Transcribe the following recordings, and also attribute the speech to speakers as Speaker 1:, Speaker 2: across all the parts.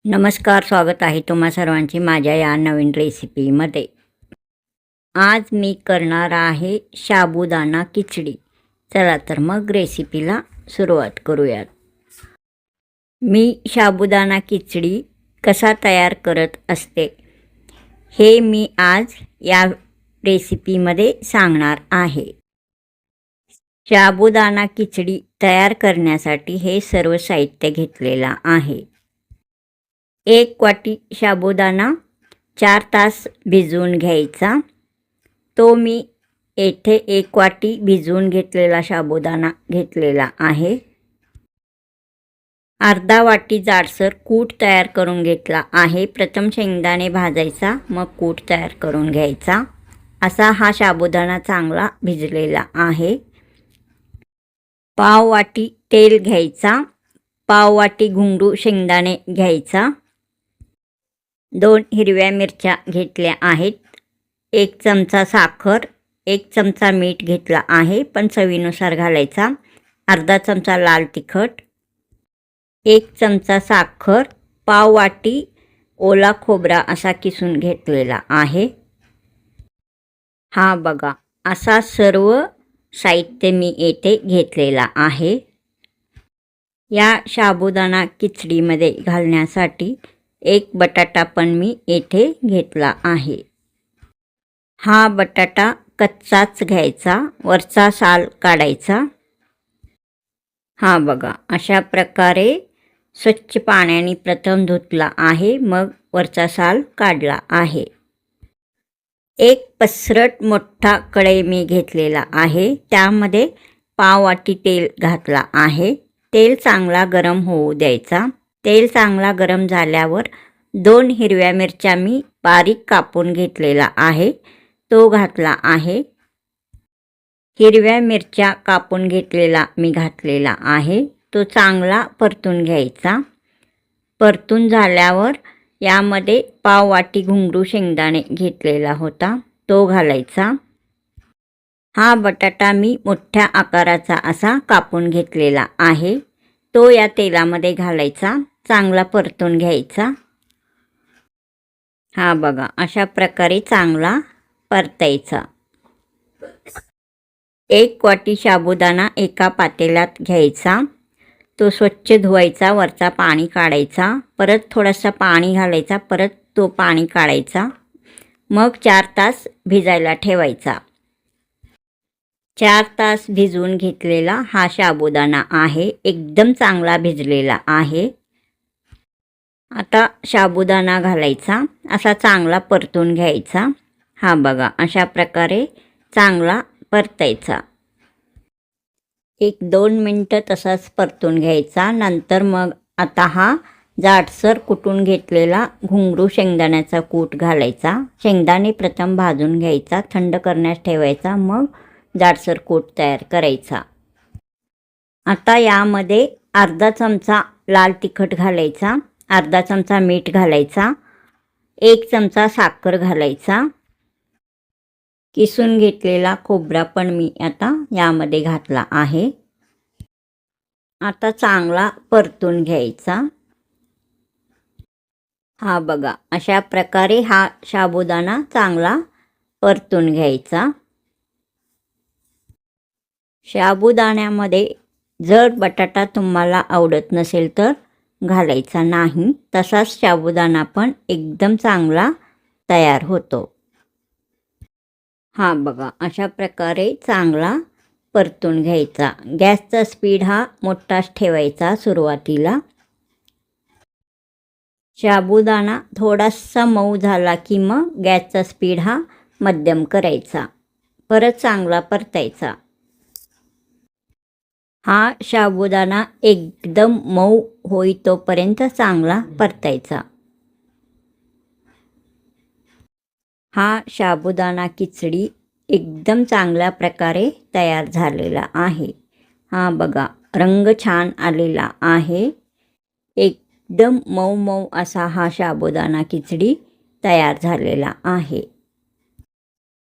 Speaker 1: नमस्कार, स्वागत आहे तुम्हा सर्वांचे माझ्या या नवीन रेसिपीमध्ये. आज मी करणार आहे साबुदाणा खिचडी. चला तर मग रेसिपीला सुरुवात करूयात. मी साबुदाणा खिचडी कसा तयार करत असते हे मी आज या रेसिपीमध्ये सांगणार आहे. साबुदाणा खिचडी तयार करण्यासाठी हे सर्व साहित्य घेतलेलं आहे. 1 वाटी साबुदाणा 4 तास भिजवून घ्यायचा. तो मी येथे 1 वाटी भिजवून घेतलेला साबुदाणा घेतलेला आहे. अर्धा वाटी जाडसर कूट तयार करून घेतला आहे. प्रथम शेंगदाणे भाजायचा, मग कूट तयार करून घ्यायचा. असा हा साबुदाणा चांगला भिजलेला आहे. पाव वाटी तेल घ्यायचा. पाव वाटी घुंगरू शेंगदाणे घ्यायचा. 2 हिरव्या मिरच्या घेतल्या आहेत. 1 चमचा साखर, 1 चमचा मीठ घेतला आहे, पण चवीनुसार घालायचा. अर्धा चमचा लाल तिखट, 1 चमचा साखर, पाव वाटी ओला खोबरा असा किसून घेतलेला आहे. हा बघा, असा सर्व साहित्य मी येथे घेतलेला आहे. या साबुदाणा खिचडीमध्ये घालण्यासाठी 1 बटाटा पण मी येथे घेतला आहे. हा बटाटा कच्चाच घ्यायचा, वरचा साल काढायचा. हा बघा, अशा प्रकारे स्वच्छ पाण्याने प्रथम धुतला आहे, मग वरचा साल काढला आहे. 1 पसरट मोठा कढई मी घेतलेला आहे. त्यामध्ये पाव वाटी तेल घातला आहे. तेल चांगला गरम होऊ द्यायचा. तेल चांगला गरम झाल्यावर 2 हिरव्या मिरच्या मी बारीक कापून घेतलेला आहे, तो घातला आहे. हिरव्या मिरच्या कापून घेतलेला मी घातलेला आहे. तो चांगला परतून घ्यायचा. परतून झाल्यावर यामध्ये पाव वाटी घुंगरू शेंगदाणे घेतलेला होता, तो घालायचा. हा बटाटा मी मोठ्या आकाराचा असा कापून घेतलेला आहे, तो या तेलामध्ये घालायचा. चांगला परतून घ्यायचा. हा बघा, अशा प्रकारे चांगला परतायचा. 1 वाटी साबुदाणा एका पातेल्यात घ्यायचा. तो स्वच्छ धुवायचा, वरचा पाणी काढायचा. परत थोडासा पाणी घालायचा, परत तो पाणी काढायचा. मग 4 तास भिजायला ठेवायचा. 4 तास भिजवून घेतलेला हा साबुदाणा आहे. एकदम चांगला भिजलेला आहे. आता साबुदाणा घालायचा, असा चांगला परतून घ्यायचा. हा बघा, अशा प्रकारे चांगला परतायचा. 1-2 मिनटं तसाच परतून घ्यायचा. नंतर मग आता हा जाडसर कुटून घेतलेला घुंगरू शेंगदाण्याचा कूट घालायचा. शेंगदाणे प्रथम भाजून घ्यायचा, थंड करण्यास ठेवायचा, मग जाडसर कूट तयार करायचा. आता यामध्ये अर्धा चमचा लाल तिखट घालायचा, अर्धा चमचा मीठ घालायचा, 1 चमचा साखर घालायचा. किसून घेतलेला खोबरा पण मी आता यामध्ये घातला आहे. आता चांगला परतून घ्यायचा. हा बघा, अशा प्रकारे हा साबुदाणा चांगला परतून घ्यायचा. साबुदाण्यामध्ये जर बटाटा तुम्हाला आवडत नसेल तर घालायचा नाही. तसाच साबुदाणा पण एकदम चांगला तयार होतो. हा बघा, अशा प्रकारे चांगला परतून घ्यायचा. गॅसचा स्पीड हा मोठाच ठेवायचा सुरुवातीला. साबुदाणा थोडासा मऊ झाला की मग गॅसचा स्पीड हा मध्यम करायचा. परत चांगला परतायचा. हा साबुदाणा एकदम मऊ होई तोपर्यंत चांगला परतायचा. हा साबुदाणा खिचडी एकदम चांगल्या प्रकारे तयार झालेला आहे. हा बघा, रंग छान आलेला आहे. एकदम मऊ मऊ असा हा साबुदाणा खिचडी तयार झालेला आहे.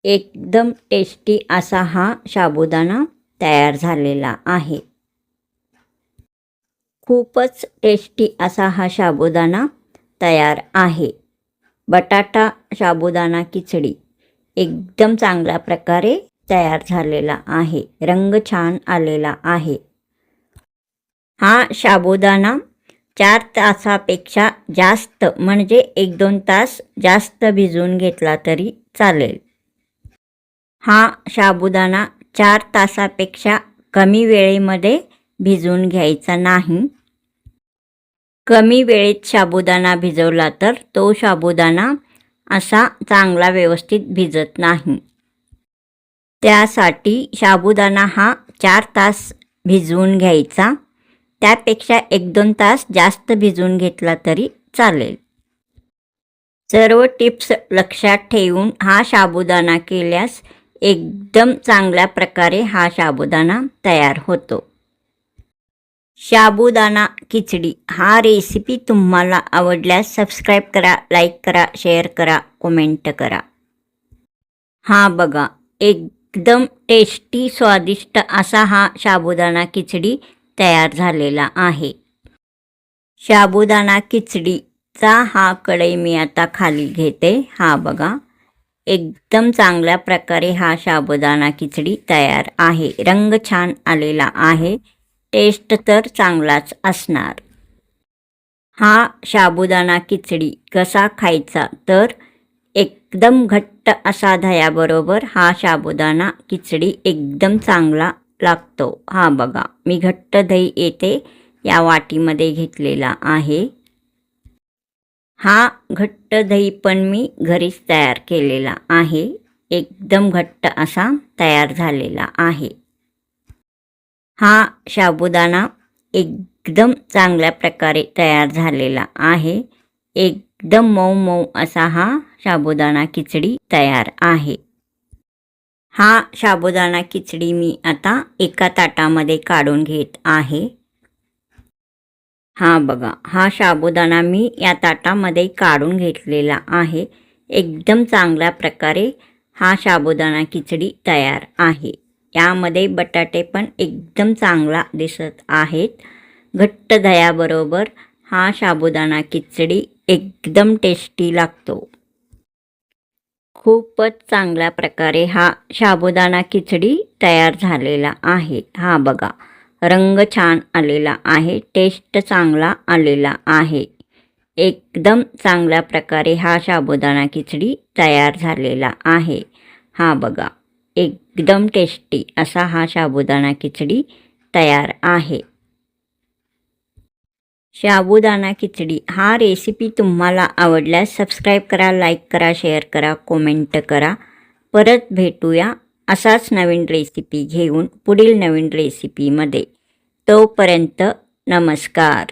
Speaker 1: एकदम टेस्टी असा हा साबुदाणा तयार झालेला आहे. खूपच टेस्टी असा हा साबुदाणा तयार आहे. बटाटा साबुदाणा खिचडी एकदम चांगल्या प्रकारे तयार झालेला आहे. रंग छान आलेला आहे. हा साबुदाणा 4 तासापेक्षा जास्त म्हणजे 1-2 तास जास्त भिजवून घेतला तरी चालेल. हा साबुदाणा 4 तासापेक्षा कमी वेळेमध्ये भिजवून घ्यायचा नाही. कमी वेळेत साबुदाणा भिजवला तर तो साबुदाणा असा चांगला व्यवस्थित भिजत नाही. त्यासाठी साबुदाणा हा 4 तास भिजवून घ्यायचा. त्यापेक्षा 1-2 तास जास्त भिजवून घेतला तरी चालेल. सर्व टिप्स लक्षात ठेवून हा साबुदाणा केल्यास एकदम चांगल्या प्रकारे हा साबुदाणा तयार होतो. साबुदाणा खिचडी हा रेसिपी तुम्हाला आवडल्यास सबस्क्राईब करा, लाईक करा, शेअर करा, कमेंट करा. हा बघा, एकदम टेस्टी स्वादिष्ट असा हा साबुदाणा खिचडी तयार झालेला आहे. साबुदाणा खिचडीचा हा कढई मी आता खाली घेते. हा बघा, एकदम चांगल्या प्रकारे हा साबुदाणा खिचडी तयार आहे. रंग छान आलेला आहे. टेस्ट तर चांगलाच असणार. हा साबुदाणा खिचडी कसा खायचा तर एकदम घट्ट असा दह्याबरोबर हा साबुदाणा खिचडी एकदम चांगला लागतो. हा बघा, मी घट्ट दही येथे या वाटीमध्ये घेतलेला आहे. हा घट्ट दही पण मी घरीच तयार केलेला आहे. एकदम घट्ट असा तयार झालेला आहे. हा साबुदाणा एकदम चांगल्या प्रकारे तयार झालेला आहे. एकदम मऊ मऊ असा हा साबुदाणा खिचडी तयार आहे. हा साबुदाणा खिचडी मी आता एका ताटामध्ये काढून घेत आहे. हा बघा, हा साबुदाणा मी या ताटामध्ये काढून घेतलेला आहे. एकदम चांगल्या प्रकारे हा साबुदाणा खिचडी तयार आहे. यामध्ये बटाटे पण एकदम चांगला दिसत आहेत. घट्ट दह्याबरोबर हा साबुदाणा खिचडी एकदम टेस्टी लागतो. खूपच चांगल्या प्रकारे हा साबुदाणा खिचडी तयार झालेला आहे. हा बघा, रंग छान आलेला आहे. टेस्ट चांगला आलेला आहे. एकदम चांगल्या प्रकारे हा साबुदाणा खिचडी तयार झालेला आहे. हा बघा, एकदम टेस्टी असा हा साबुदाणा खिचडी तयार आहे. साबुदाणा खिचडी हा रेसिपी तुम्हाला आवडल्यास सबस्क्राईब करा, लाईक करा, शेअर करा, कमेंट करा. परत भेटूया असाच नवीन रेसिपी घेऊन पुढील नवीन रेसिपीमध्ये. तोपर्यंत नमस्कार.